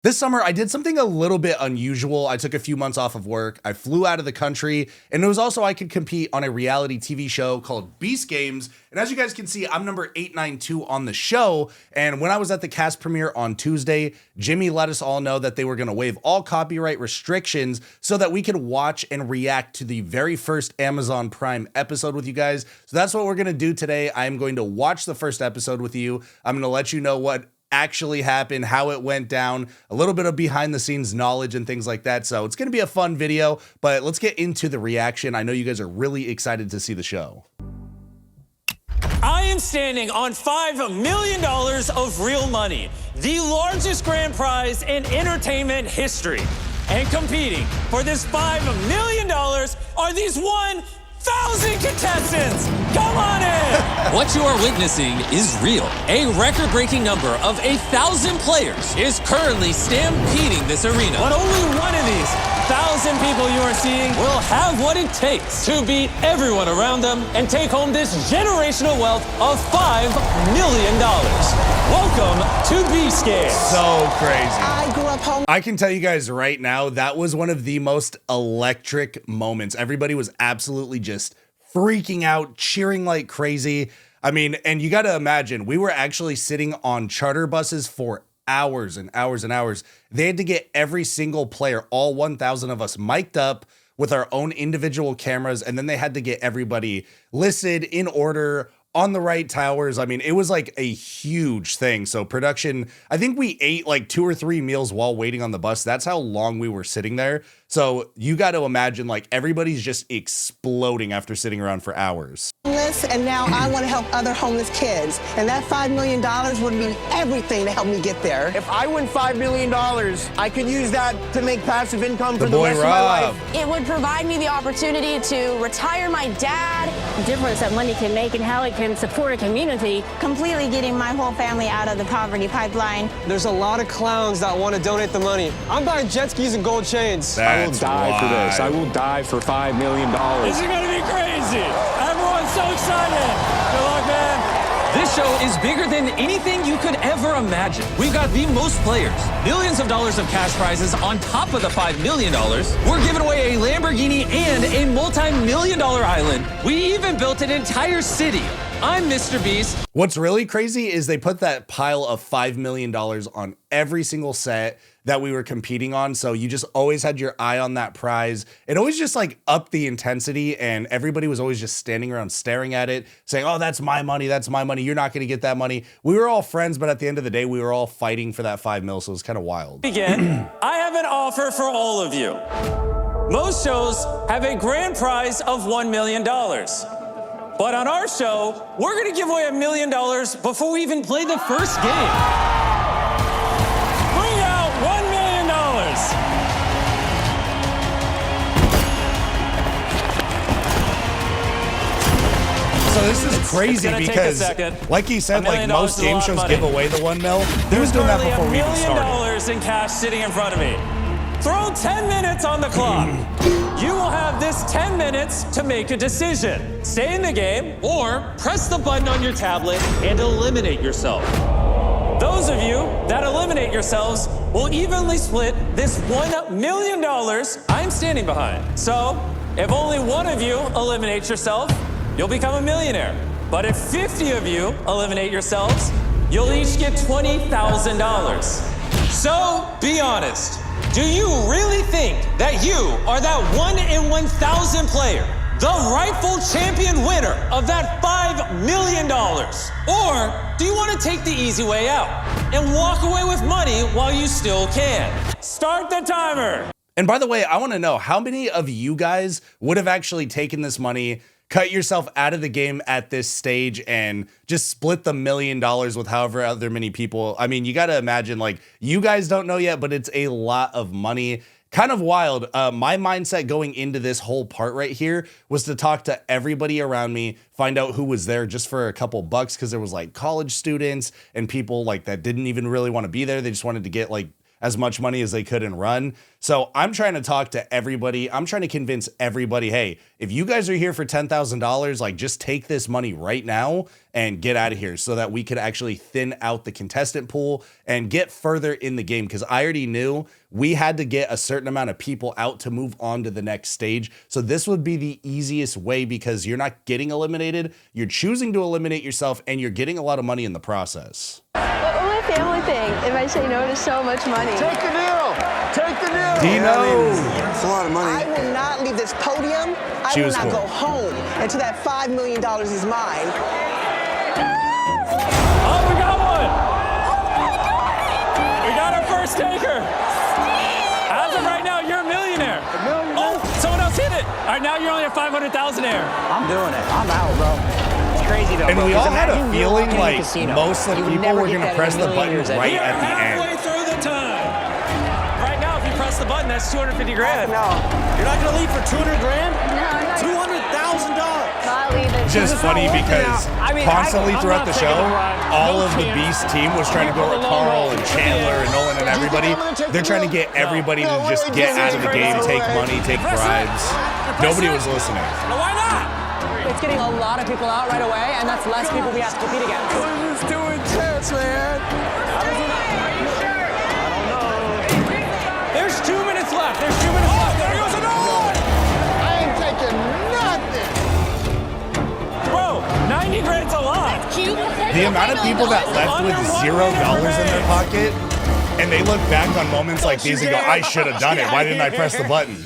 This summer, I did something a little bit unusual. I took a few months off of work. I flew out of the country, and it was also I could compete on a reality TV show called Beast Games. And as you guys can see, I'm number 892 on the show. And when I was at the cast premiere on Tuesday, Jimmy let us all know that they were going to waive all copyright restrictions so that we could watch and react to the very first Amazon Prime episode with you guys. So that's what we're going to do today. I'm going to watch the first episode with you. I'm going to let you know what actually happened, how it went down, a little bit of behind the scenes knowledge and things like that. So it's going to be a fun video, but let's get into the reaction. I know you guys are really excited to see the show. I am standing on $5 million of real money, the largest grand prize in entertainment history. And competing for this $5 million are these 1,000 contestants. Come on in. What you are witnessing is real. A record-breaking number of 1,000 players is currently stampeding this arena. But only one of these 1,000 people you are seeing will have what it takes to beat everyone around them and take home this generational wealth of $5 million. Welcome to Beast Games. So crazy. I grew up home. I can tell you guys right now, that was one of the most electric moments. Everybody was absolutely just freaking out, cheering like crazy. I mean, and you got to imagine, we were actually sitting on charter buses for hours and hours and hours. They had to get every single player, all 1,000 of us, mic'd up with our own individual cameras, and then they had to get everybody listed in order on the right towers. I mean, it was like a huge thing. So production, I think we ate like 2 or 3 meals while waiting on the bus. That's how long we were sitting there. So you got to imagine like everybody's just exploding after sitting around for hours. And now I want to help other homeless kids. And that $5 million would mean everything to help me get there. If I win $5 million, I could use that to make passive income for the boy rest of my life. It would provide me the opportunity to retire my dad. The difference that money can make and how it can support a community. Completely getting my whole family out of the poverty pipeline. There's a lot of clowns that want to donate the money. I'm buying jet skis and gold chains. I will die for this. I will die for $5 million. This is going to be crazy. Everyone's so excited. Good luck, man. This show is bigger than anything you could ever imagine. We've got the most players, millions of dollars of cash prizes on top of the $5 million. We're giving away a Lamborghini and a multi-million-dollar island. We even built an entire city. I'm Mr. Beast. What's really crazy is they put that pile of $5 million on every single set that we were competing on. So you just always had your eye on that prize. It always just like upped the intensity, and everybody was always just standing around staring at it saying, oh, that's my money. That's my money. You're not going to get that money. We were all friends, but at the end of the day, we were all fighting for that 5 mil. So it was kind of wild. Again, I have an offer for all of you. Most shows have a grand prize of $1 million. But on our show, we're going to give away $1 million before we even play the first game. Bring out $1 million. So this is crazy because, like he said, like most game shows give away the 1 mil. He was doing that before we even started. $1 million in cash sitting in front of me. Throw 10 minutes on the clock. You will have this 10 minutes to make a decision. Stay in the game or press the button on your tablet and eliminate yourself. Those of you that eliminate yourselves will evenly split this $1 million I'm standing behind. So if only one of you eliminates yourself, you'll become a millionaire. But if 50 of you eliminate yourselves, you'll each get $20,000. So be honest. Do you really think that you are that 1 in 1,000 player, the rightful champion winner of that $5 million? Or do you want to take the easy way out and walk away with money while you still can? Start the timer. And by the way, I want to know how many of you guys would have actually taken this money, cut yourself out of the game at this stage, and just split the $1 million with however other many people. I mean, you got to imagine, like, you guys don't know yet, but it's a lot of money. Kind of wild. My mindset going into this whole part right here was to talk to everybody around me, find out who was there just for a couple bucks, because there was like college students and people like that didn't even really want to be there. They just wanted to get like as much money as they could and run. So I'm trying to talk to everybody. I'm trying to convince everybody, hey, if you guys are here for $10,000, like just take this money right now and get out of here so that we could actually thin out the contestant pool and get further in the game. Because I already knew we had to get a certain amount of people out to move on to the next stage. So this would be the easiest way because you're not getting eliminated. You're choosing to eliminate yourself and you're getting a lot of money in the process. What will my family think if I say no to so much money? Take the deal. Take the deal. Dino. It's a lot of money. I will not leave this podium. I will not go home until that $5 million is mine. Oh, we got one! We got our first taker. As of right now, you're a millionaire. Oh, someone else hit it. All right, now you're only at 500,000 air. I'm doing it. I'm out, bro. It's crazy though. And bro, we all 'cause had a imagine you're feeling walking in a like casino. most of the You would people never were get going to that press in a the million button years, right Eddie. at the Halfway end. through the time. Right now, if you press the button, that's 250 grand. No. You're not going to leave for 200 grand? No, I'm not. $200,000. Not leaving. It's just funny because constantly I'm throughout not the taking show, a ride. all No of the chance. Beast team was trying to go at Carl and Chandler and Nolan and everybody. They're trying to get everybody to just get out of the game, take money, take bribes. Nobody was listening. No, why not? It's getting a lot of people out right away, and that's less people we have to compete against. This is too intense, man. There's 2 minutes left. There's 2 minutes left. There goes another one. I ain't taking nothing. Bro, 90 grand's a lot. The amount of people that left with $0 in their pocket, and they look back on moments like these and go, I should have done it. Why didn't I press the button?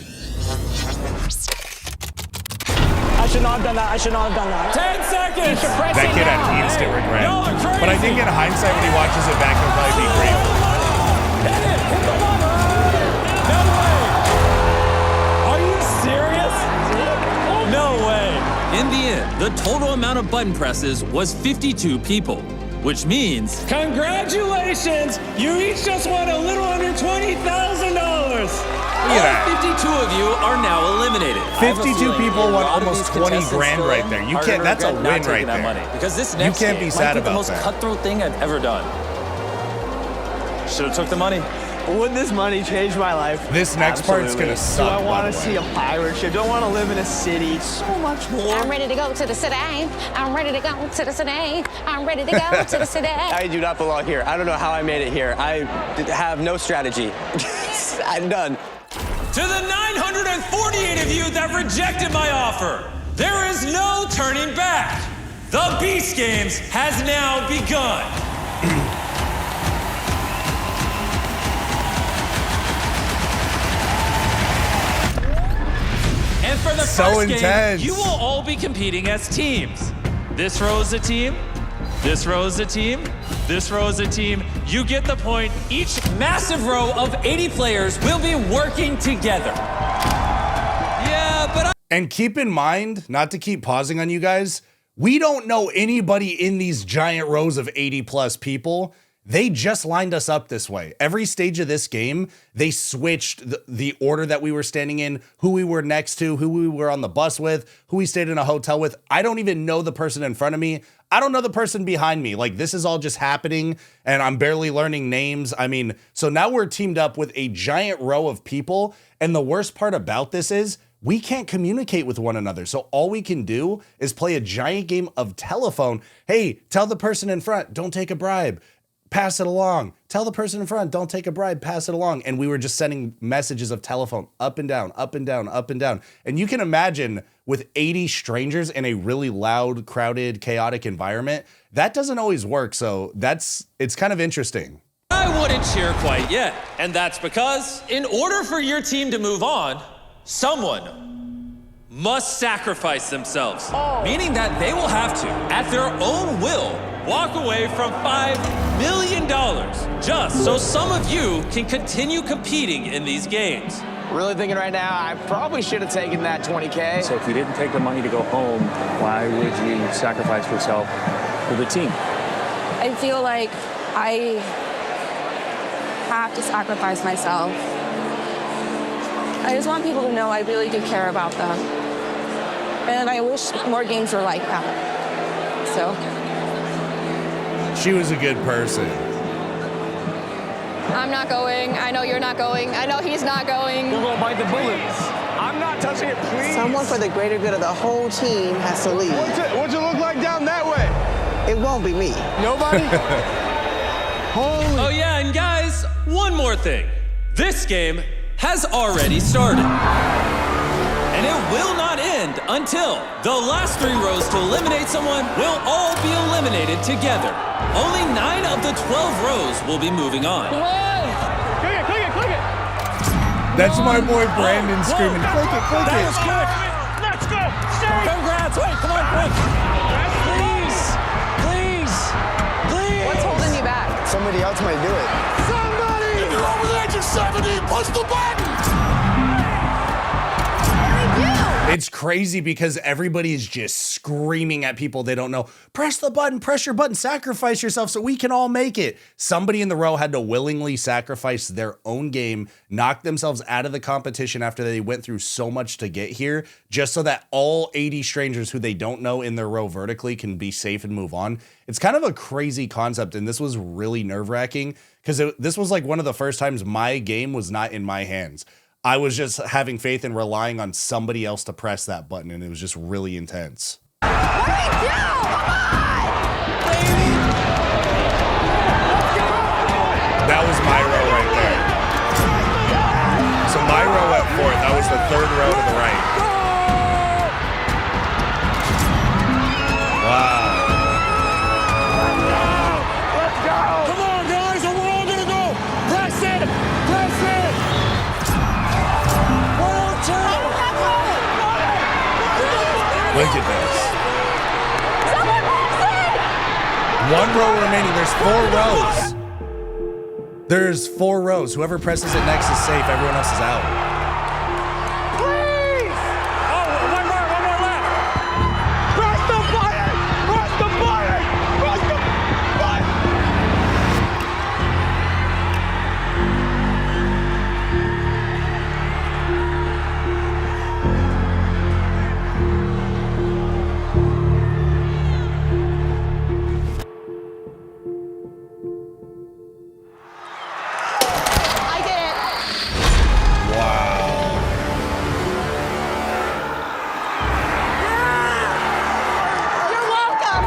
I should not have done that. I should not have done that. 10 seconds. That kid had instant regret. Y'all are crazy. But I think in hindsight, when he watches it back, he'll probably be grateful. Hit it. Hit the button. No way. Are you serious? No way. In the end, the total amount of button presses was 52 people, which means Congratulations. You each just won a little under $20,000. Look at all 52 of you are now eliminated. 52 people won almost 20 grand right there. You can't, that's a win right there. Because this next You can't game be sad might be the about most that. cutthroat thing I've ever done. Should have took the money. Would this money change my life? This next part's Absolutely. gonna suck. Do I by want the to way. see a pirate ship? Do I want to live in a city? So much more. I'm ready to go to the city. I'm ready to go to the city. I'm ready to go to the city. I do not belong here. I don't know how I made it here. I have no strategy. I'm done. To the 948 of you that rejected my offer, there is no turning back. The Beast Games has now begun. And for the So first intense. game, you will all be competing as teams. This row is a team. This row is a team. This row is a team. You get the point. Each massive row of 80 players will be working together. Yeah, but And keep in mind, not to keep pausing on you guys, we don't know anybody in these giant rows of 80 plus people. They just lined us up this way. Every stage of this game, they switched the order that we were standing in, who we were next to, who we were on the bus with, who we stayed in a hotel with. I don't even know the person in front of me. I don't know the person behind me. Like, this is all just happening and I'm barely learning names. I mean, so now we're teamed up with a giant row of people. And the worst part about this is we can't communicate with one another. So all we can do is play a giant game of telephone. Hey, tell the person in front, don't take a bribe. Pass it along. Tell the person in front, don't take a bribe, pass it along. And we were just sending messages of telephone up and down, up and down, up and down. And you can imagine with 80 strangers in a really loud, crowded, chaotic environment, that doesn't always work. So it's kind of interesting. I wouldn't cheer quite yet. And that's because in order for your team to move on, someone must sacrifice themselves. Meaning that they will have to, at their own will, walk away from $5 million just so some of you can continue competing in these games. Really thinking right now, I probably should have taken that 20K. So if you didn't take the money to go home, why would you sacrifice yourself for the team? I feel like I have to sacrifice myself. I just want people to know I really do care about them. And I wish more games were like that. So. She was a good person. I'm not going. I know you're not going. I know he's not going. We're going to bite the bullets. I'm not touching it, please. Someone for the greater good of the whole team has to leave. What's it look like down that way? It won't be me. Nobody? Holy. Oh yeah, and guys, one more thing. This game has already started. And it will not end until the last 3 rows to eliminate someone will all be eliminated together. Only 9 of the 12 rows will be moving on. Come on! Click it! That's my boy Brandon screaming, click it, click That it. was quick. Let's go! Stay! Congrats, wait, come on, quick. Please. What's holding you back? Somebody else might do it. Somebody! If you're over the age of 70, push the button! It's crazy because everybody is just screaming at people they don't know. Press the button, press your button, sacrifice yourself so we can all make it. Somebody in the row had to willingly sacrifice their own game, knock themselves out of the competition after they went through so much to get here, just so that all 80 strangers who they don't know in their row vertically can be safe and move on. It's kind of a crazy concept, and this was really nerve-wracking because this was like one of the first times my game was not in my hands. I was just having faith and relying on somebody else to press that button, and it was just really intense. What do we do? Come on! Baby! That was my row right there. So my row at 4th, that was the 3rd row to the right. Wow. Let's go! Come on, guys, and we're all gonna go! Press it! Press it! 1, 2! Look at this. Someone press it! 1 row remaining. There's 4 rows. There's 4 rows. Whoever presses it next is safe. Everyone else is out. Please! Oh, one more left! Press the button! Press the button! Press the button! I did it. Wow. You're welcome.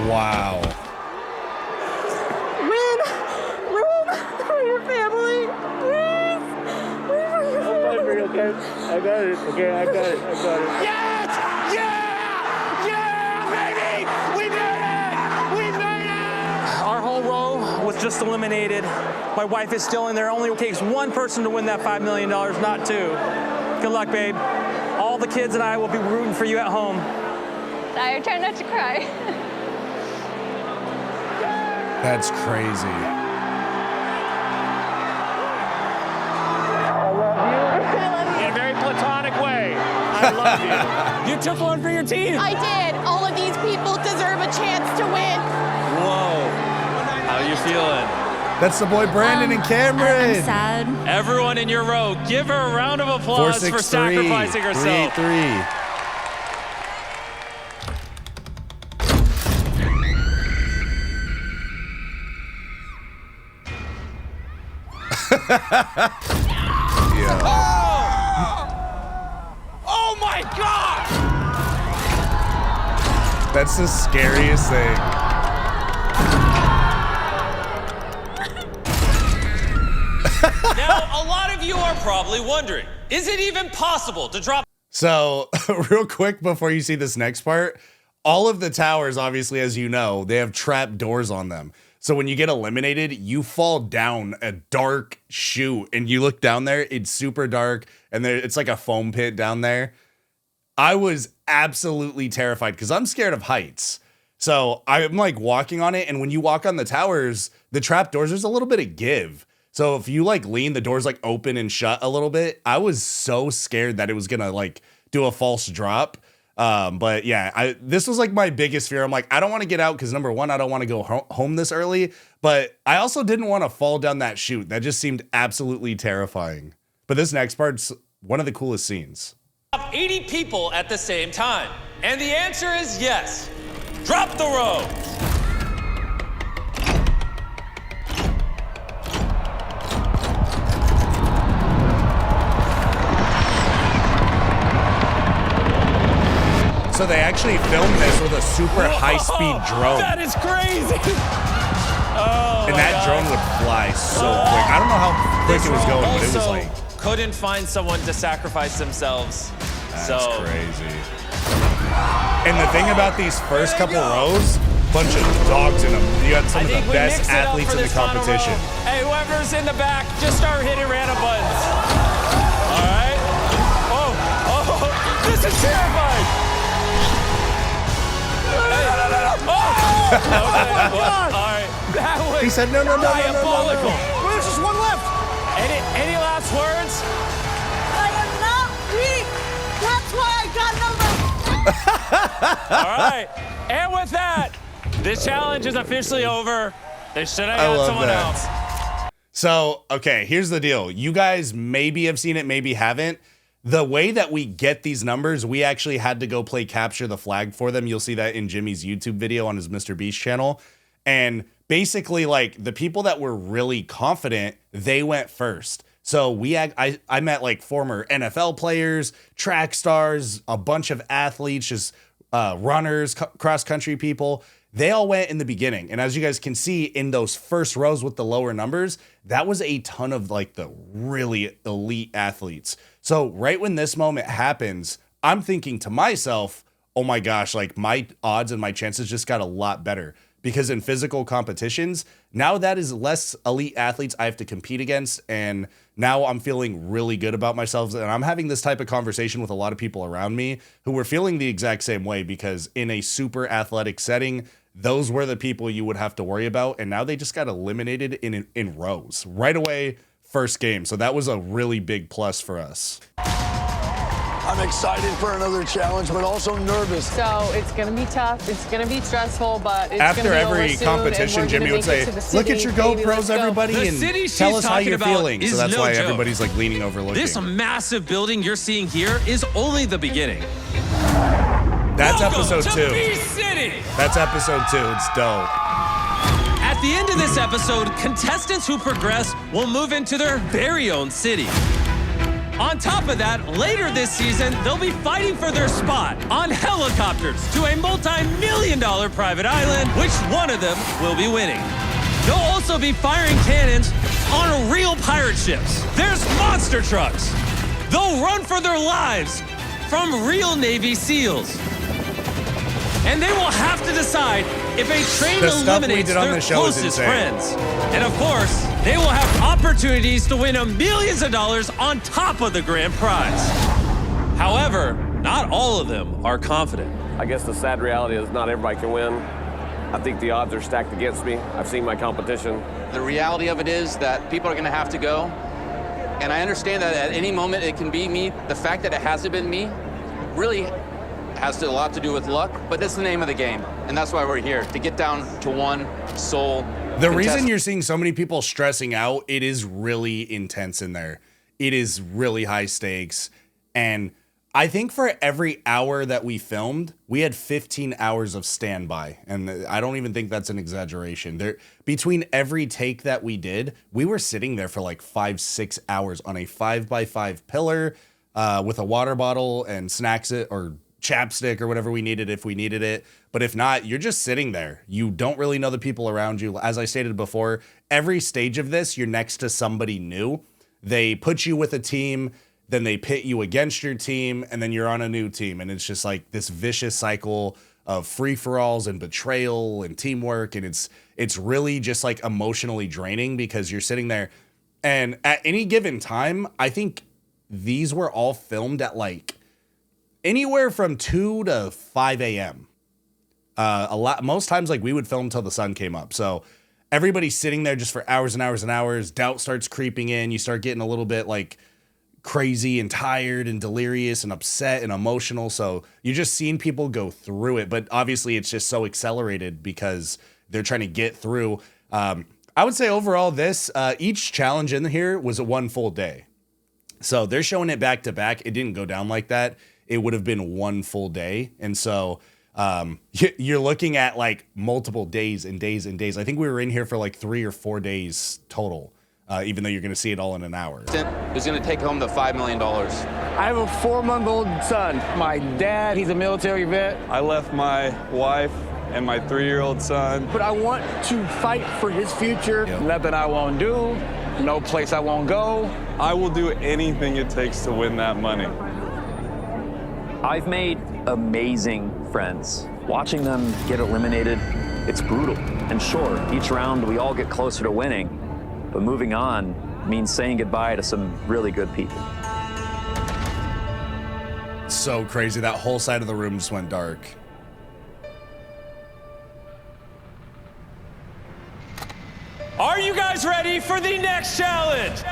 Wow. Win for your family. Please. Win for your family. Okay, I got it. Okay, I got it. Yes! Yeah, baby! We made it! We made it! Our whole row was just eliminated. My wife is still in there. Only takes 1 person to win that $5 million, not 2. Good luck, babe. All the kids and I will be rooting for you at home. I try not to cry. That's crazy. In a very platonic way. I love you. You took one for your team. I did. All of these people deserve a chance to win. Whoa. How you feeling? That's the boy Brandon and Cameron. I'm sad. Everyone in your row, give her a round of applause for 463. sacrificing herself. 3-3. Yeah. Oh my God! That's the scariest thing. Now, a lot of you are probably wondering, is it even possible to drop? So, real quick before you see this next part, all of the towers, obviously, as you know, they have trap doors on them. So when you get eliminated, you fall down a dark chute and you look down there, it's super dark and it's like a foam pit down there. I was absolutely terrified because I'm scared of heights. So I'm like walking on it, and when you walk on the towers, the trap doors, there's a little bit of give. So if you like lean, the doors like open and shut a little bit. I was so scared that it was gonna like do a false drop. But yeah, this was like my biggest fear. I'm like, I don't want to get out because number one, I don't want to go home this early, but I also didn't want to fall down that chute. That just seemed absolutely terrifying. But this next part's one of the coolest scenes. 80 people at the same time? And the answer is yes. Drop the row. they actually filmed this with a super high-speed drone. That is crazy. Oh, and that drone would fly so quick. I don't know how quick it was going, but it was also like... couldn't find someone to sacrifice themselves. That's crazy. And the thing about these first couple rows, bunch of dogs in them. You got some of the best athletes in the competition. Hey, whoever's in the back, just start hitting random buttons. All right. Oh, this is terrifying. Okay. Well, all right. That was he said, no. diabolical. Well, there's just one left. Any last words? I am not weak. That's why I got number. All right. And with that, this challenge is officially over. They should have had someone else. So, okay, here's the deal. You guys maybe have seen it, maybe haven't. The way that we get these numbers, we actually had to go play capture the flag for them. You'll see that in Jimmy's YouTube video on his Mr. Beast channel. And basically, like, the people that were really confident, they went first. So I met like former NFL players, track stars, a bunch of athletes, just runners, cross-country people. They all went in the beginning. And as you guys can see in those first rows with the lower numbers, that was a ton of like the really elite athletes. So right when this moment happens, I'm thinking to myself, oh my gosh, like my odds and my chances just got a lot better. Because in physical competitions, now that is less elite athletes I have to compete against. And now I'm feeling really good about myself. And I'm having this type of conversation with a lot of people around me who were feeling the exact same way, because in a super athletic setting, those were the people you would have to worry about. And now they just got eliminated in rows right away, first game. So that was a really big plus for us. I'm excited for another challenge, but also nervous. So it's going to be tough. It's going to be stressful, but it's after gonna be every over soon, competition, Jimmy would say, "Look at your GoPros, everybody, and tell us how you're feeling." So that's why everybody's like leaning over, looking. This massive building you're seeing here is only the beginning. That's episode 2. Beast City. That's episode 2. It's dope. At the end of this episode, contestants who progress will move into their very own city. On top of that, later this season, they'll be fighting for their spot on helicopters to a multi-million-dollar private island, which one of them will be winning. They'll also be firing cannons on real pirate ships. There's monster trucks. They'll run for their lives from real Navy SEALs. And they will have to decide if a train eliminates their closest friends. And of course, they will have opportunities to win millions of dollars on top of the grand prize. However, not all of them are confident. I guess the sad reality is not everybody can win. I think the odds are stacked against me. I've seen my competition. The reality of it is that people are going to have to go. And I understand that at any moment it can be me. The fact that it hasn't been me really has a lot to do with luck, but that's the name of the game. And that's why we're here, to get down to one sole The reason you're seeing so many people stressing out, it is really intense in there. It is really high stakes. And I think for every hour that we filmed, we had 15 hours of standby. And I don't even think that's an exaggeration. Between every take that we did, we were sitting there for like 5-6 hours on a 5x5 pillar with a water bottle and snacks or chapstick or whatever we needed if we needed it. But if not, you're just sitting there. You don't really know the people around you. As I stated before, every stage of this, you're next to somebody new. They put you with a team, then they pit you against your team, and then you're on a new team. And it's just like this vicious cycle of free-for-alls and betrayal and teamwork. And it's really just like emotionally draining because you're sitting there. And at any given time, I think these were all filmed at like anywhere from 2 to 5 a.m. Most times, like we would film till the sun came up. So everybody's sitting there just for hours and hours and hours. Doubt starts creeping in. You start getting a little bit like crazy and tired and delirious and upset and emotional. So you're just seeing people go through it. But obviously it's just so accelerated because they're trying to get through. I would say overall each challenge in here was a 1 full day. So they're showing it back to back. It didn't go down like that. It would have been 1 full day. And so you're looking at like multiple days and days and days. I think we were in here for like 3 or 4 days total. even though you're going to see it all in an hour. Who's going to take home the $5 million? I have a 4-month-old son. My dad, he's a military vet. I left my wife and my 3-year-old son. But I want to fight for his future. Nothing I won't do, no place I won't go. I will do anything it takes to win that money. I've made amazing friends. Watching them get eliminated, it's brutal. And sure, each round we all get closer to winning, but moving on means saying goodbye to some really good people. So crazy. That whole side of the room just went dark. Are you guys ready for the next challenge?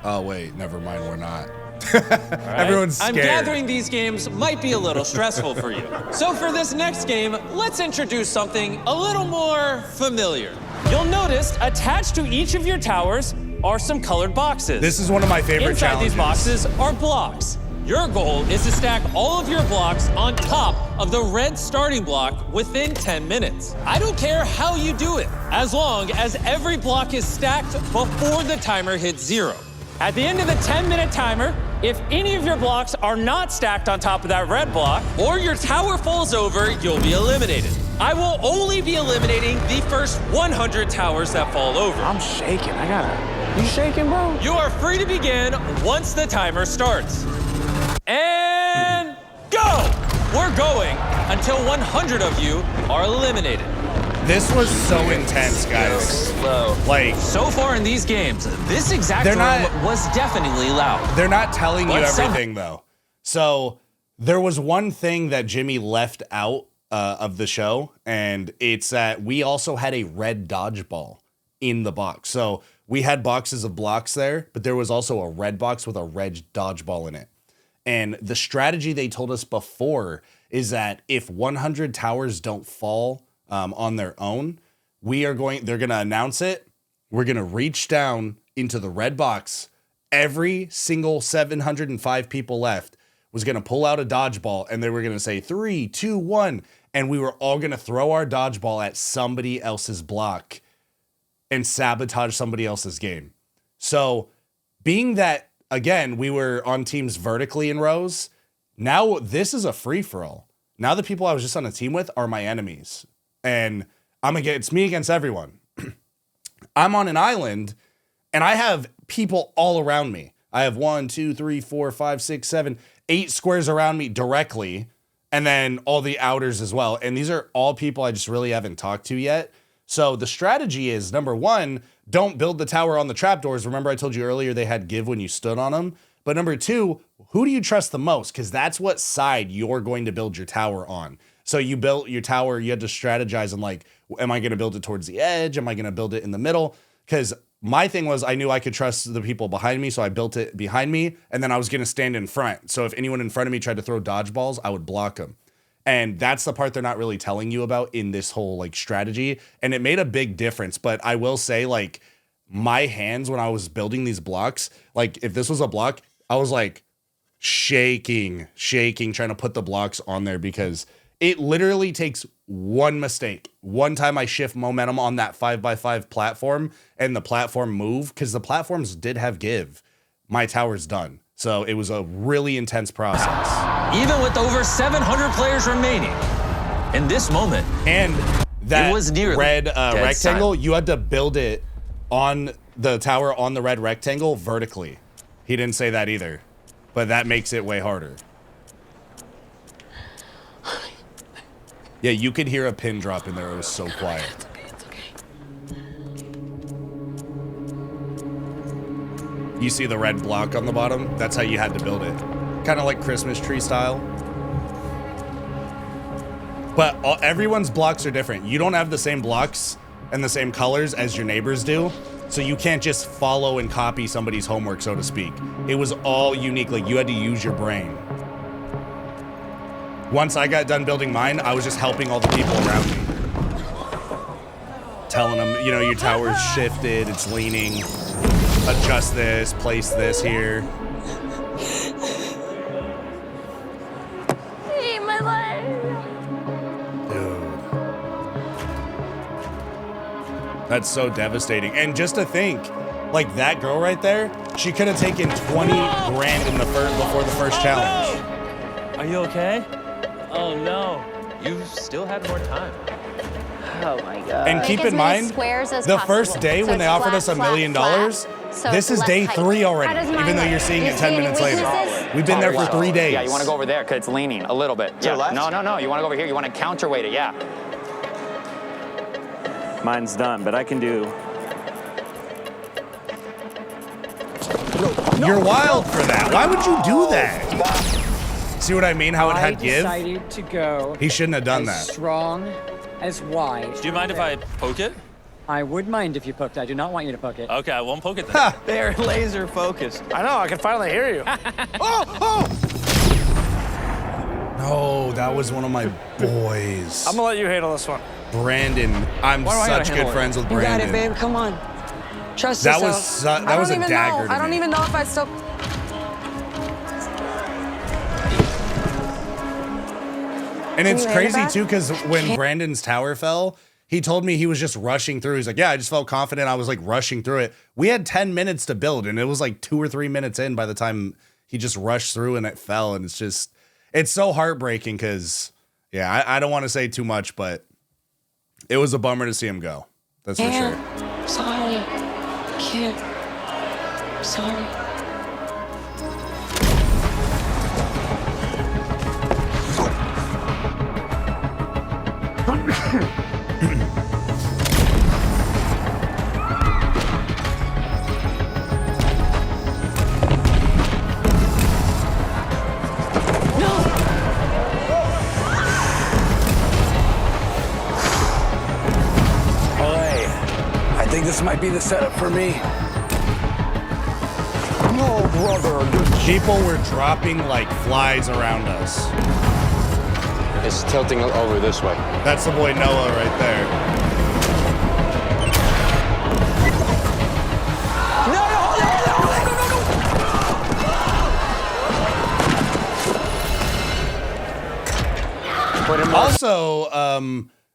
Oh, wait, never mind. We're not. Right. Everyone's scared. I'm gathering these games might be a little stressful for you. So for this next game, let's introduce something a little more familiar. You'll notice attached to each of your towers are some colored boxes. This is one of my favorite Inside challenges. these boxes are blocks. Your goal is to stack all of your blocks on top of the red starting block within 10 minutes. I don't care how you do it, as long as every block is stacked before the timer hits 0. At the end of the 10-minute timer, if any of your blocks are not stacked on top of that red block, or your tower falls over, you'll be eliminated. I will only be eliminating the first 100 towers that fall over. I'm shaking. You shaking, bro? You are free to begin once the timer starts. And go! We're going until 100 of you are eliminated. This was so intense, guys. Like, so far in these games, this exact room was definitely loud. They're not telling you everything, though. So there was one thing that Jimmy left out of the show, and it's that we also had a red dodgeball in the box. So we had boxes of blocks there, but there was also a red box with a red dodgeball in it. And the strategy they told us before is that if 100 towers don't fall on their own, they're going to announce it. We're going to reach down into the red box. Every single 705 people left was going to pull out a dodgeball, and they were going to say 3, 2, 1. And we were all going to throw our dodgeball at somebody else's block and sabotage somebody else's game. So being that, again, we were on teams vertically in rows, now this is a free-for-all. Now the people I was just on a team with are my enemies. And it's me against everyone. I'm on an island, and I have people all around me. I have 1, 2, 3, 4, 5, 6, 7, 8 squares around me directly, and then all the outers as well. And these are all people I just really haven't talked to yet. So the strategy is, number one, don't build the tower on the trapdoors. Remember I told you earlier they had give when you stood on them? But number two, who do you trust the most? Because that's what side you're going to build your tower on. So you built your tower, you had to strategize and like, am I going to build it towards the edge? Am I going to build it in the middle? Because my thing was I knew I could trust the people behind me, so I built it behind me, and then I was going to stand in front. So if anyone in front of me tried to throw dodgeballs, I would block them. And that's the part they're not really telling you about in this whole like strategy. And it made a big difference. But I will say, like, my hands when I was building these blocks, like if this was a block, I was like shaking, trying to put the blocks on there because it literally takes one mistake. One time I shift momentum on that 5x5 platform and the platform move, because the platforms did have give, my tower's done. So it was a really intense process. Even with over 700 players remaining, in this moment, and that it was nearly red rectangle, silent. you had to build it on the tower on the red rectangle vertically. He didn't say that either, but that makes it way harder. Yeah, you could hear a pin drop in there. It was so quiet. It's okay. You see the red block on the bottom? That's how you had to build it. Kind of like Christmas tree style. But everyone's blocks are different. You don't have the same blocks and the same colors as your neighbors do. So you can't just follow and copy somebody's homework, so to speak. It was all unique. Like, you had to use your brain. Once I got done building mine, I was just helping all the people around me. Telling them, you know, your tower's shifted, it's leaning. Adjust this, place this here. Save my life. That's so devastating. And just to think, like that girl right there, she could have taken 20 grand in the before the first challenge. No. Are you okay? Oh no. You still had more time. Oh my God. And keep in mind, the first day when they offered us $1 million, this is day 3 already, even though you're seeing it 10 minutes later. We've been there for 3 days. Yeah, you want to go over there because it's leaning a little bit. Yeah. No. You want to go over here. You want to counterweight it. Yeah. Mine's done, but I can do. You're wild for that. Why would you do that? See what I mean? How it had give? I decided to go. He shouldn't have done that. Strong as wide. Do you mind if I poke it? I would mind if you poked. I do not want you to poke it. Okay, I won't poke it then. They're laser focused. I know, I can finally hear you. No, that was one of my boys. I'm gonna let you handle this one. Brandon. I'm such good friends with Brandon. You got it, babe. Come on. Trust that yourself. That was a dagger to I don't me. even know if I still... And it's crazy too, because when Brandon's tower fell, he told me he was just rushing through. He's like, yeah, I just felt confident. I was like rushing through it. We had 10 minutes to build, and it was like 2 or 3 minutes in by the time he just rushed through and it fell. And it's so heartbreaking because, yeah, I don't want to say too much, but it was a bummer to see him go. That's for sure. Sorry. Can't. Sorry. I think this might be the setup for me. No, brother. People were dropping like flies around us. It's tilting over this way. That's the boy Noah right there. Also,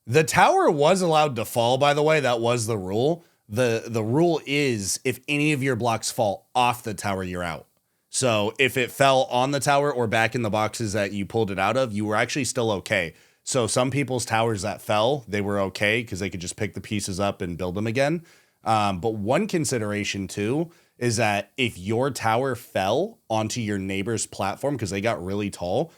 the tower was allowed to fall, by the way. That was the rule. The rule is if any of your blocks fall off the tower, you're out. So if it fell on the tower or back in the boxes that you pulled it out of, you were actually still okay. So some people's towers that fell, they were okay because they could just pick the pieces up and build them again. But one consideration too is that if your tower fell onto your neighbor's platform because they got really tall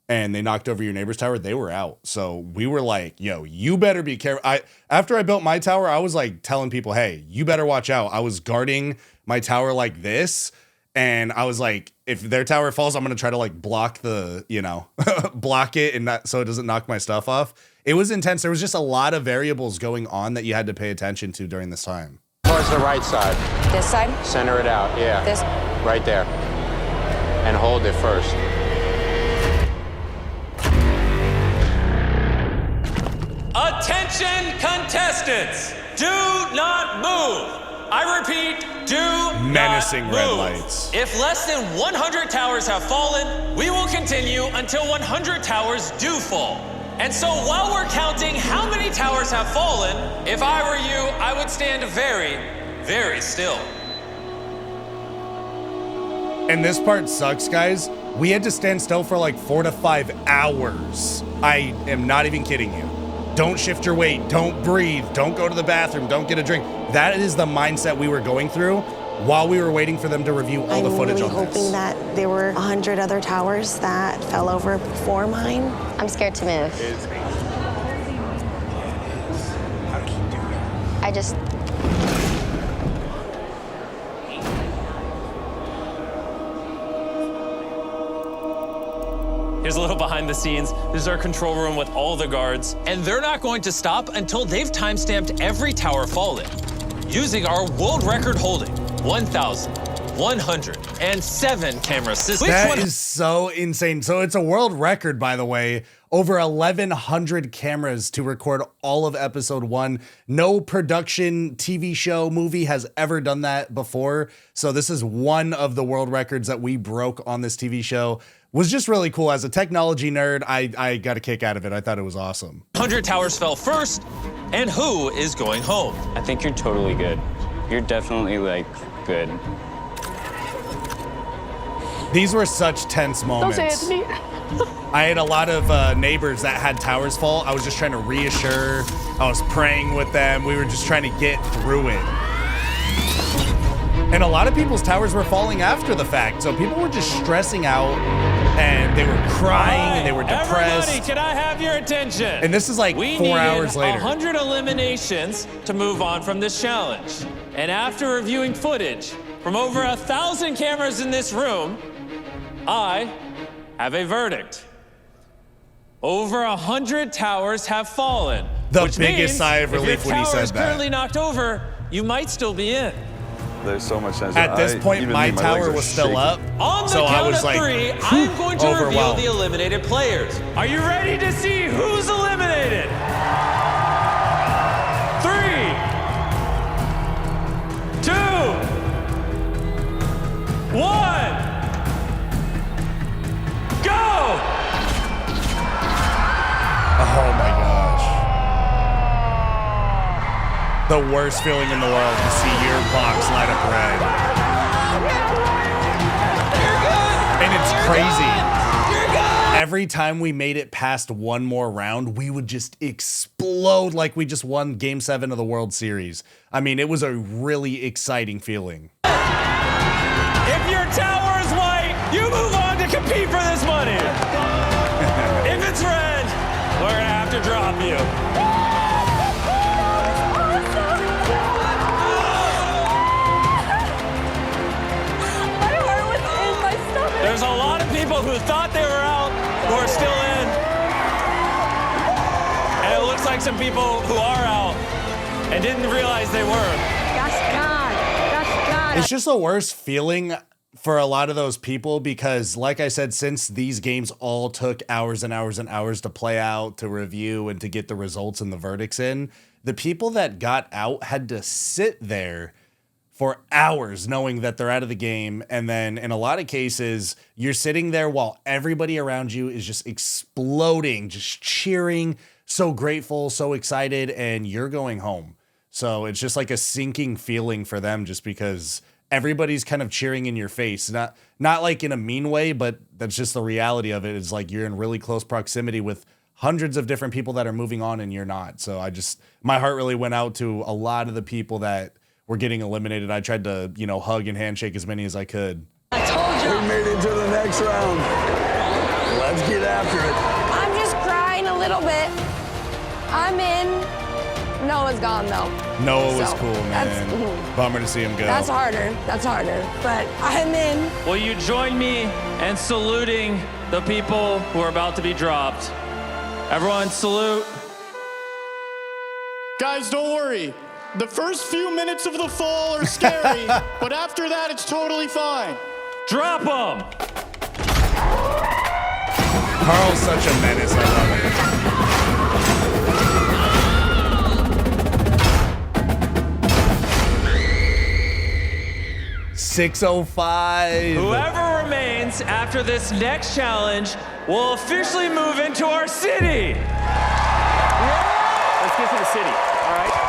and they knocked over your neighbor's tower, they were out. So we were like, yo, you better be careful. After I built my tower, I was like telling people, hey, you better watch out. I was guarding my tower like this. And I was like, if their tower falls, I'm going to try to like block the, block it and not, so it doesn't knock my stuff off. It was intense. There was just a lot of variables going on that you had to pay attention to during this time. Towards the right side. This side? Center it out, yeah. This? Right there. And hold it first. Attention contestants, do not move. I repeat, do menacing not red move. lights. If less than 100 towers have fallen, we will continue until 100 towers do fall. And so while we're counting how many towers have fallen, if I were you, I would stand very, very still. And this part sucks, guys. We had to stand still for like 4 to 5 hours. I am not even kidding you. Don't shift your weight. Don't breathe. Don't go to the bathroom. Don't get a drink. That is the mindset we were going through while we were waiting for them to review all the footage on this. I'm really hoping that there were 100 other towers that fell over before mine. I'm scared to move. I just... Here's a little behind the scenes. This is our control room with all the guards. And they're not going to stop until they've timestamped every tower fallen using our world record holding, 1,107 camera systems. That is so insane. So it's a world record, by the way. Over 1,100 cameras to record all of episode 1. No production TV show movie has ever done that before. So this is one of the world records that we broke on this TV show. was just really cool. As a technology nerd, I got a kick out of it. I thought it was awesome. 100 towers fell first, and who is going home? I think you're totally good. You're definitely, like, good. These were such tense moments. Don't say it to me. I had a lot of neighbors that had towers fall. I was just trying to reassure. I was praying with them. We were just trying to get through it. And a lot of people's towers were falling after the fact. So people were just stressing out and they were crying and they were depressed. Everybody, can I have your attention? And this is like 4 hours later. 100 eliminations to move on from this challenge. And after reviewing footage from over 1,000 cameras in this room, I have a verdict. Over 100 towers have fallen. The which biggest means sigh of relief if your when he tower said is that. currently knocked over, you might still be in. There's so much tension. At this point, my tower was still up. On the so I count was of like, 3, I'm going to reveal overwhelmed. the eliminated players. Are you ready to see who's eliminated? 3, 2, 1, go! Oh my gosh. The worst feeling in the world to see your box light up red. And it's crazy. Every time we made it past one more round, we would just explode like we just won Game 7 of the World Series. I mean, it was a really exciting feeling. If your tower is white, you move on to compete for this money. If it's red, we're gonna have to drop you. My heart was in my stomach. There's a lot of people who thought they were out who are still in. And it looks like some people who are out and didn't realize they were. That's God. That's God. It's just the worst feeling for a lot of those people because, like I said, since these games all took hours and hours and hours to play out, to review, and to get the results and the verdicts in, the people that got out had to sit there for hours knowing that they're out of the game. And then in a lot of cases, you're sitting there while everybody around you is just exploding, just cheering, so grateful, so excited, and you're going home. So it's just like a sinking feeling for them just because everybody's kind of cheering in your face. Not like in a mean way, but that's just the reality of it. It's like you're in really close proximity with hundreds of different people that are moving on and you're not. So my heart really went out to a lot of the people that were getting eliminated. I tried to, hug and handshake as many as I could. I told you. We made it to the next round. Let's get after it. I'm just crying a little bit. I'm in. Noah's gone though. Noah was So, cool, man. Bummer to see him go. That's harder. That's harder. But I'm in. Will you join me in saluting the people who are about to be dropped? Everyone salute. Guys, don't worry. The first few minutes of the fall are scary, but after that, it's totally fine. Drop them! Carl's such a menace. I love it. 605. Whoever remains after this next challenge will officially move into our city. Let's get to the city, all right?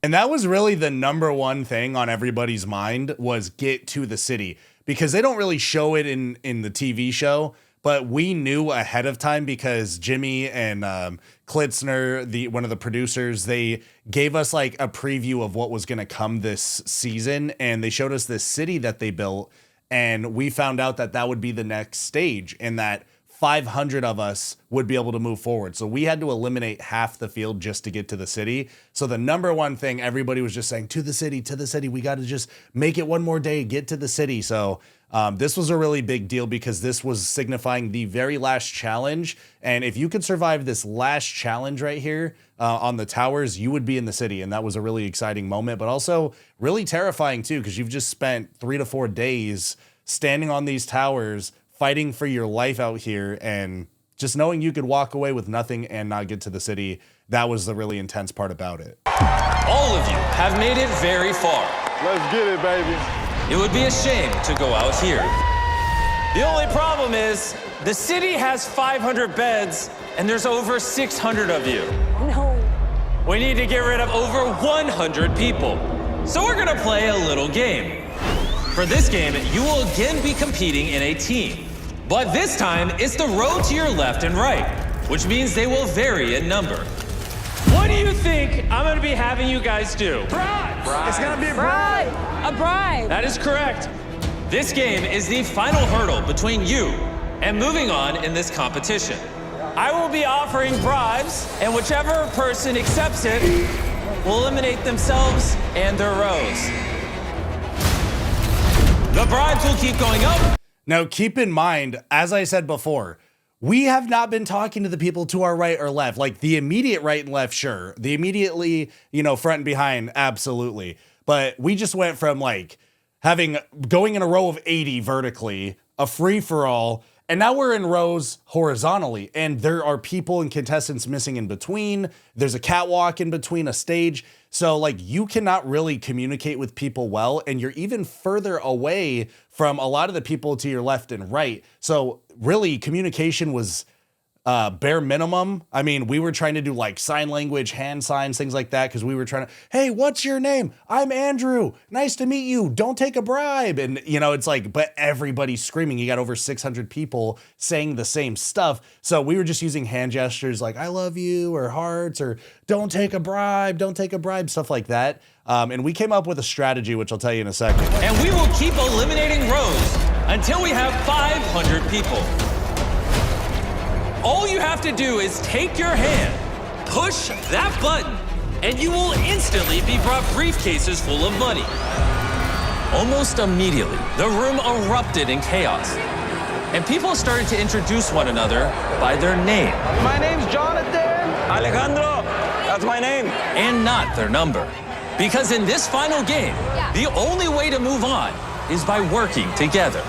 And that was really the number one thing on everybody's mind was get to the city, because they don't really show it in the TV show, but we knew ahead of time because Jimmy and Klitzner, one of the producers, they gave us like a preview of what was going to come this season, and they showed us this city that they built, and we found out that that would be the next stage and that 500 of us would be able to move forward. So we had to eliminate half the field just to get to the city. So the number one thing, everybody was just saying, to the city, we got to just make it one more day, get to the city. So this was a really big deal because this was signifying the very last challenge. And if you could survive this last challenge right here on the towers, you would be in the city. And that was a really exciting moment, but also really terrifying too, because you've just spent 3 to 4 days standing on these towers, fighting for your life out here, and just knowing you could walk away with nothing and not get to the city. That was the really intense part about it. All of you have made it very far. Let's get it, baby. It would be a shame to go out here. The only problem is the city has 500 beds and there's over 600 of you. No. We need to get rid of over 100 people. So we're gonna play a little game. For this game, you will again be competing in a team. But this time, it's the row to your left and right, which means they will vary in number. What do you think I'm gonna be having you guys do? Bribe. It's gonna be a bribe. A bribe. That is correct. This game is the final hurdle between you and moving on in this competition. I will be offering bribes, and whichever person accepts it will eliminate themselves and their rows. The bribes will keep going up. Now, keep in mind, as I said before, we have not been talking to the people to our right or left. Like the immediate right and left, sure. The immediately, front and behind, absolutely. But we just went from like going in a row of 80 vertically, a free-for-all, and now we're in rows horizontally, and there are people and contestants missing in between. There's a catwalk in between, a stage. So like you cannot really communicate with people well, and you're even further away from a lot of the people to your left and right. So really communication was bare minimum. I mean, we were trying to do like sign language, hand signs, things like that, because we were trying to, hey, what's your name? I'm Andrew. Nice to meet you. Don't take a bribe. And, it's like, but everybody's screaming. You got over 600 people saying the same stuff. So we were just using hand gestures like, I love you, or hearts, or don't take a bribe, stuff like that. And we came up with a strategy, which I'll tell you in a second. And we will keep eliminating rows until we have 500 people. All you have to do is take your hand, push that button, and you will instantly be brought briefcases full of money. Almost immediately, the room erupted in chaos, and people started to introduce one another by their name. My name's Jonathan. Alejandro, that's my name. And not their number. Because in this final game, the only way to move on is by working together.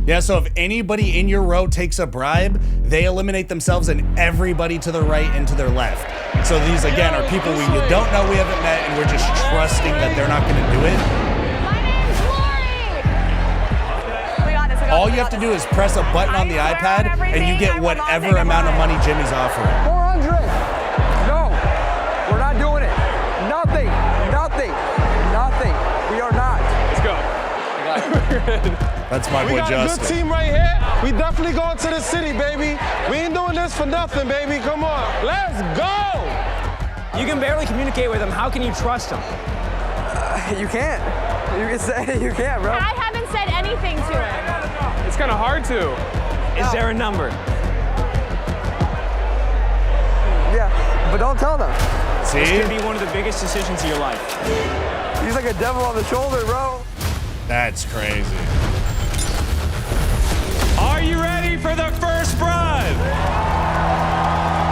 Yeah, so if anybody in your row takes a bribe, they eliminate themselves and everybody to their right and to their left. So these, again, are people we don't know, we haven't met, and we're just trusting that they're not going to do it. My name's Lori. We got this. All you have to do is press a button on the iPad, and you get whatever amount of money Jimmy's offering. 400. No, we're not doing it. Nothing. We are not. Let's go. That's my boy We got Justin. a good team right here. We definitely going to the city, baby. We ain't doing this for nothing, baby. Come on. Let's go. You can barely communicate with them. How can you trust them? You can't. You can say you can't, bro. I haven't said anything to him. It's kind of hard to. Is there a number? Yeah, but don't tell them. See? This could be one of the biggest decisions of your life. He's like a devil on the shoulder, bro. That's crazy. Are you ready for the first bribe?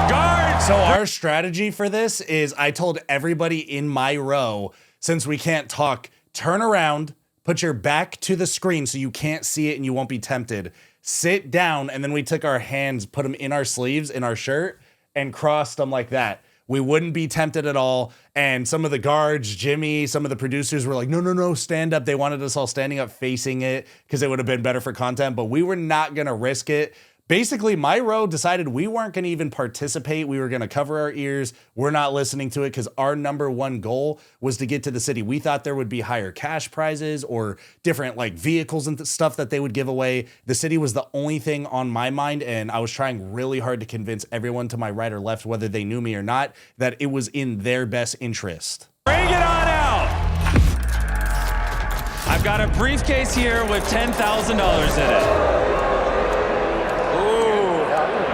Guards! So our strategy for this is I told everybody in my row, since we can't talk, turn around, put your back to the screen so you can't see it and you won't be tempted. Sit down, and then we took our hands, put them in our sleeves, in our shirt, and crossed them like that. We wouldn't be tempted at all. And some of the guards, Jimmy, some of the producers were like, no, stand up. They wanted us all standing up facing it because it would have been better for content, but we were not going to risk it. Basically, my row decided we weren't going to even participate. We were going to cover our ears. We're not listening to it because our number one goal was to get to the city. We thought there would be higher cash prizes or different like vehicles and stuff that they would give away. The city was the only thing on my mind, and I was trying really hard to convince everyone to my right or left, whether they knew me or not, that it was in their best interest. Bring it on out! I've got a briefcase here with $10,000 in it.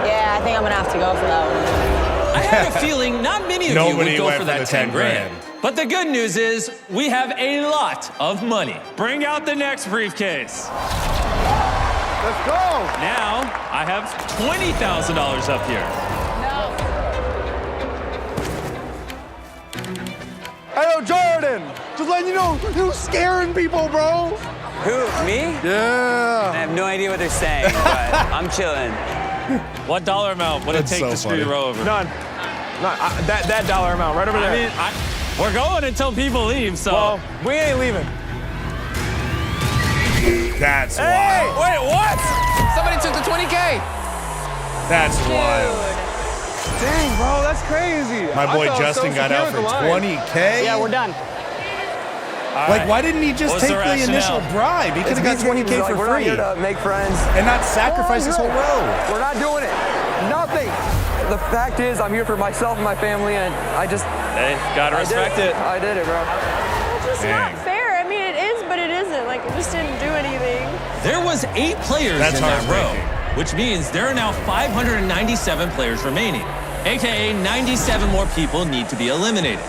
Yeah, I think I'm gonna have to go for that one. I had a feeling not many of you Nobody would go went for for that the 10 10 grand. grand. But the good news is we have a lot of money. Bring out the next briefcase. Let's go. Now I have $20,000 up here. Hey, yo, Jordan. Just letting you know, you scaring people, bro. Who, me? Yeah. I have no idea what they're saying, but I'm chilling. What dollar amount would it That's take so to screw funny. your row over? None. That dollar amount right over there. I mean, we're going until people leave, so. Well, we ain't leaving. That's Hey, wild. wait, what? Somebody took the 20K. That's wild. Dang, bro, that's crazy. My boy Justin got out for 20K. Yeah, we're done. Like, why didn't he just take the initial bribe? He could have got 20K for We're free. not here to make friends. And not sacrifice his whole row. We're not doing it. Nothing. The fact is, I'm here for myself and my family, and I just... Hey, gotta respect it. I did it, bro. It's just not fair. I mean, it is, but it isn't. Like, it just didn't do anything. There was 8 players That's in that row, heartbreaking. which means there are now 597 players remaining, aka 97 more people need to be eliminated.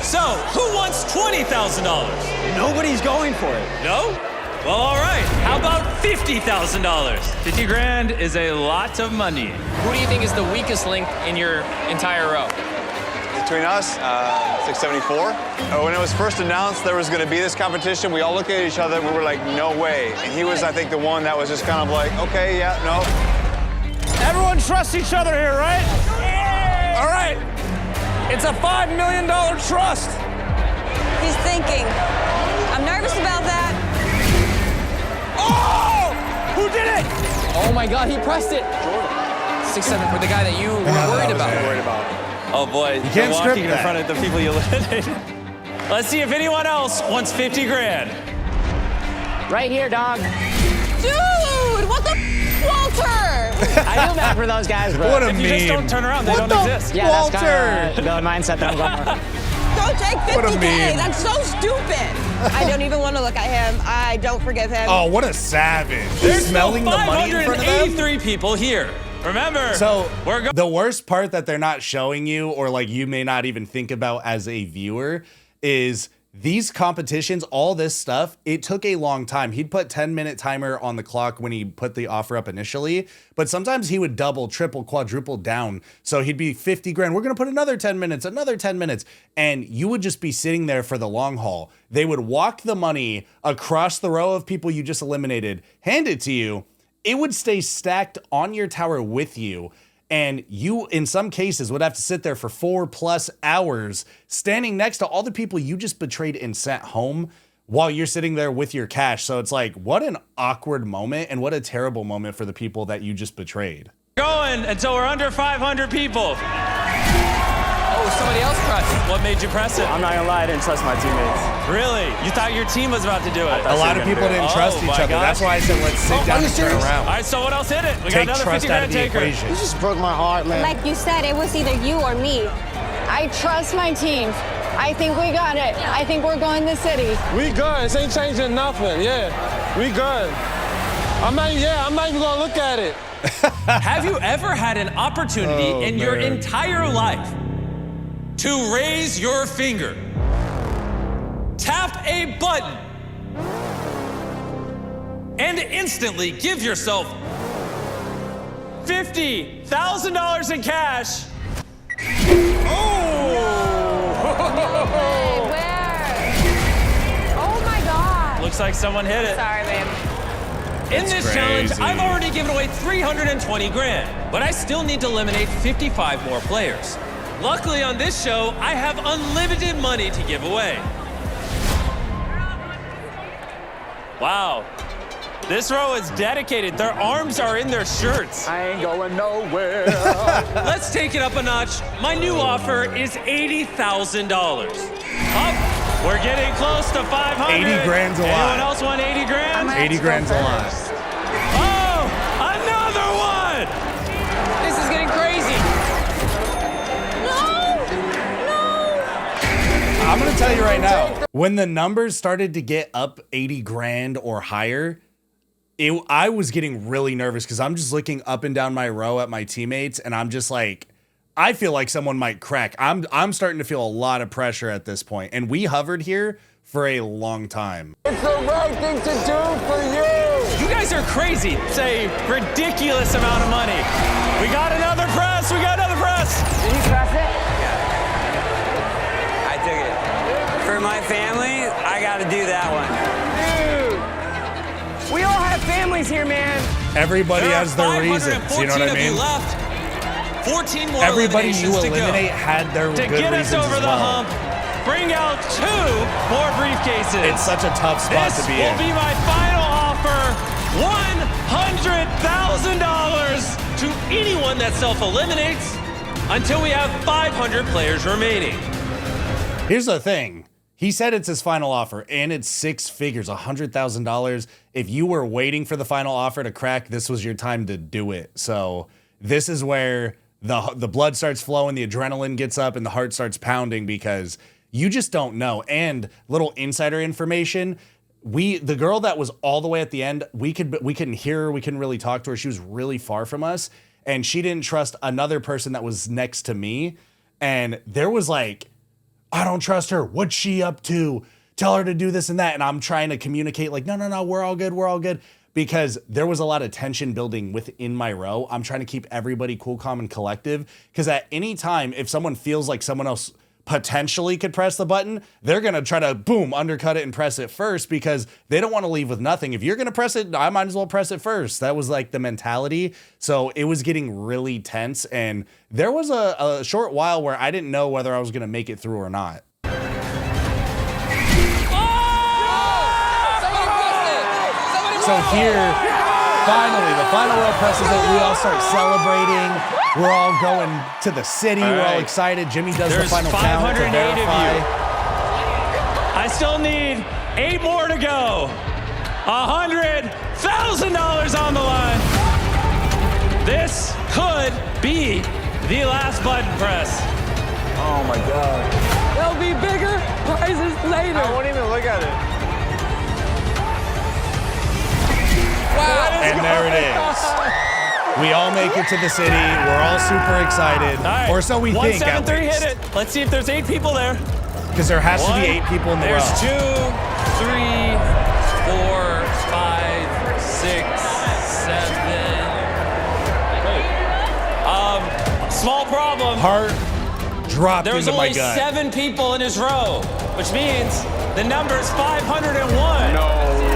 So, who wants $20,000? Nobody's going for it. No? Well, all right. How about $50,000? 50 grand is a lot of money. Who do you think is the weakest link in your entire row? Between us, 674. When it was first announced there was going to be this competition, we all looked at each other and we were like, no way. And he was, I think, the one that was just kind of like, okay, yeah, no. Everyone trusts each other here, right? All right. It's a $5 million trust. He's thinking. I'm nervous about that. Oh! Who did it? Oh my God, he pressed it. 6-7 for the guy that you were worried about. Oh boy, you can't script walking in that. front of the people you eliminated. Let's see if anyone else wants 50 grand. Right here, dog. Dude, what the Walter? I feel bad for those guys, bro. What a If you just don't turn around, they What don't the exist. Yeah, that's Walter. kind of the mindset that I'm going for. Don't take What a 50K. meme. That's so stupid. I don't even want to look at him. I don't forgive him. Oh, what a savage. There's Smelling no the money in front of them. 583 people here. Remember, So we're the worst part that they're not showing you, or like you may not even think about as a viewer, is these competitions, all this stuff, it took a long time. He'd put 10-minute timer on the clock when he put the offer up initially, but sometimes he would double, triple, quadruple down. So he'd be 50 grand. We're going to put another 10 minutes, another 10 minutes. And you would just be sitting there for the long haul. They would walk the money across the row of people you just eliminated, hand it to you. It would stay stacked on your tower with you. And you, in some cases, would have to sit there for 4+ hours standing next to all the people you just betrayed and sent home while you're sitting there with your cash. So it's like, what an awkward moment and what a terrible moment for the people that you just betrayed. going until we're under 500 people. Oh, somebody else pressed. What made you press it? I'm not gonna lie, I didn't trust my teammates. Really? You thought your team was about to do it? A lot of people didn't trust each other. That's why I said let's sit down and turn around. All right, someone else hit it. We Take got another trust 50 out of grand the taker. equation. You just broke my heart, man. Like you said, it was either you or me. I trust my team. I think we got it. I think we're going to the city. We good. This ain't changing nothing. Yeah, we good. I'm not even gonna look at it. Have you ever had an opportunity in your entire life to raise your finger, tap a button, and instantly give yourself $50,000 in cash? Oh my God. Looks like someone hit it. Sorry, babe. In this challenge, I've already given away 320 grand, but I still need to eliminate 55 more players. Luckily on this show, I have unlimited money to give away. Wow. This row is dedicated. Their arms are in their shirts. I ain't going nowhere. Let's take it up a notch. My new offer is $80,000. Up. We're getting close to 500. 80 grand's a lot. Anyone else want 80 grand? 80 grand's a lot. Oh, another one! This is getting crazy. I'm gonna tell you right now, when the numbers started to get up 80 grand or higher, I was getting really nervous because I'm just looking up and down my row at my teammates, and I'm just like, I feel like someone might crack. I'm starting to feel a lot of pressure at this point, and we hovered here for a long time. It's the right thing to do for you. You guys are crazy. It's a ridiculous amount of money. We got another press. We got another press. Did you press it? I took it. For my family, I got to do that one. Dude, we all have families here, man. Everybody There has their are reasons. You know 514 what I of you mean? left. 14 more Everybody you eliminations to go. eliminate had their To good get us reasons over as the well. hump, bring out 2 more briefcases. It's such a tough spot This to be will in. be my final offer. offer $100,000 to anyone that self-eliminates until we have 500 players remaining. Here's the thing. He said it's his final offer, and it's 6 figures, $100,000. If you were waiting for the final offer to crack, this was your time to do it. So this is where the blood starts flowing, the adrenaline gets up, and the heart starts pounding because you just don't know. And little insider information, the girl that was all the way at the end, we couldn't hear her, we couldn't really talk to her. She was really far from us, and she didn't trust another person that was next to me. And there was like, I don't trust her. What's she up to? Tell her to do this and that. And I'm trying to communicate like, no, we're all good. Because there was a lot of tension building within my row. I'm trying to keep everybody cool, calm, and collective. Because at any time, if someone feels like someone else potentially could press the button, they're going to try to, boom, undercut it and press it first because they don't want to leave with nothing. If you're going to press it, I might as well press it first. That was like the mentality. So it was getting really tense. And there was a short while where I didn't know whether I was going to make it through or not. So here, finally, the final row presses it. We all start celebrating. We're all going to the city. We're all excited. Jimmy does the final count to verify. I still need 8 more to go. $100,000 on the line. This could be the last button press. Oh my God. There'll be bigger prizes later. I won't even look at it. Wow. And there it is. We all make it to the city. We're all super excited. All right. Or so we think, at 173 least. hit it. Let's see if there's 8 people there. Because there has to be 8 people in the row. There's 2, 3, 4, 5, 6, 7. Small problem. Heart dropped There's into my only gut. 7 people in his row, which means the number's 501. No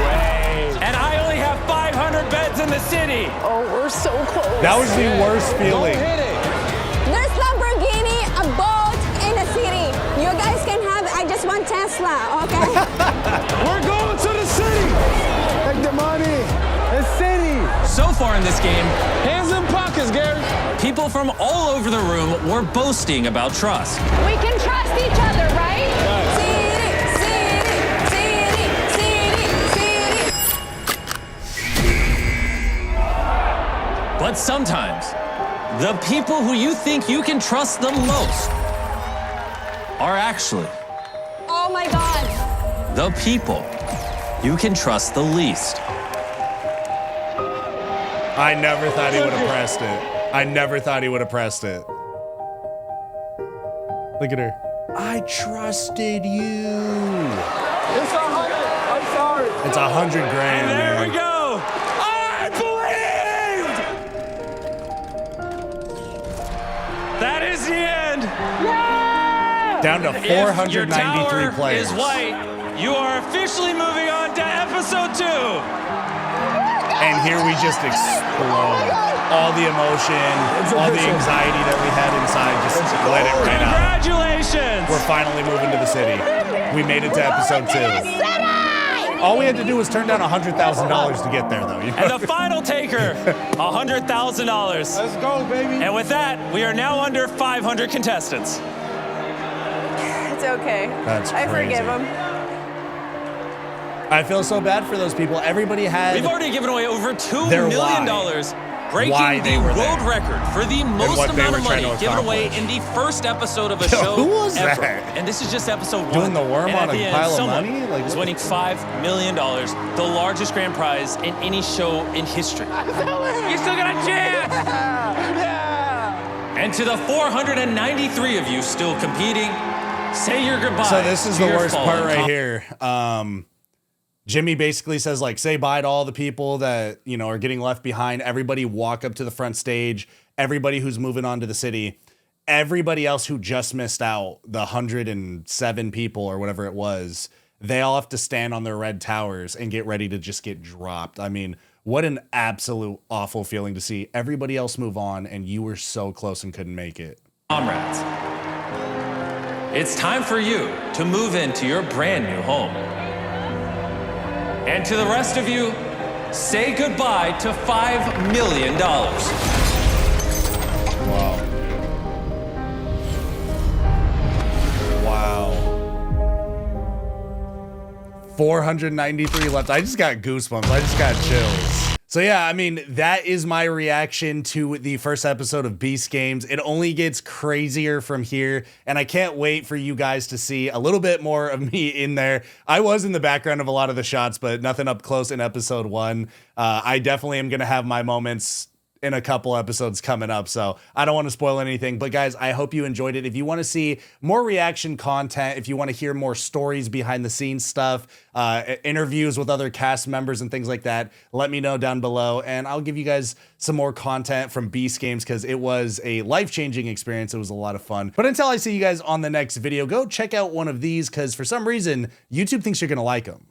way. And I only have 500 beds in the city. Oh, we're so close. That was the worst feeling. There's Lamborghini, a boat, in the city. You guys can have, I just want Tesla, okay? We're going to the city. Take the money. The city. So far in this game, Hands in pockets, Gary. people from all over the room were boasting about trust. We can trust each other, right? But sometimes, the people who you think you can trust the most are actually Oh my God. the people you can trust the least. I never thought he would have pressed it. I never thought he would have pressed it. Look at her. I trusted you. It's 100. I'm sorry. It's $100,000, And there man. we go. I believed! That is the end. Down to If your 493 tower players. is white, you are officially moving on to episode 2. And here we just explode. All the emotion, all the anxiety that we had inside, just let it right out. Congratulations! We're finally moving to the city. We made it to episode 2. All we had to do was turn down $100,000 to get there, though. You know? And the final taker, $100,000. Let's go, baby. And with that, we are now under 500 contestants. It's okay. That's I forgive crazy. him. I feel so bad for those people. Everybody had We've already given away over $2 their million, why breaking they the were world there. record for the most what they amount were of trying money to given away accomplish. in the first episode of a Yo, show who was ever. that? And this is just episode 1. Doing the worm and on at a the end, pile of someone money? Like, is what? winning $5 million, the largest grand prize in any show in history. You still got a chance! And to the 493 of you still competing, say your goodbye. So this is to the your worst part fallen right com- here. Jimmy basically says, like, say bye to all the people that, you know, are getting left behind. Everybody walk up to the front stage. Everybody who's moving on to the city. Everybody else who just missed out, the 107 people or whatever it was, they all have to stand on their red towers and get ready to just get dropped. I mean, what an absolute awful feeling to see everybody else move on and you were so close and couldn't make it. Comrades, it's time for you to move into your brand new home. And to the rest of you, say goodbye to $5 million. Wow. Wow. 493 left. I just got goosebumps. I just got chills. So yeah, I mean, that is my reaction to the first episode of Beast Games. It only gets crazier from here, and I can't wait for you guys to see a little bit more of me in there. I was in the background of a lot of the shots, but nothing up close in episode 1. I definitely am going to have my moments in a couple episodes coming up, so I don't want to spoil anything. But guys, I hope you enjoyed it. If you want to see more reaction content, if you want to hear more stories behind the scenes stuff, interviews with other cast members and things like that, let me know down below, and I'll give you guys some more content from Beast Games, because it was a life-changing experience. It was a lot of fun. But until I see you guys on the next video, go check out one of these, because for some reason, YouTube thinks you're gonna like them.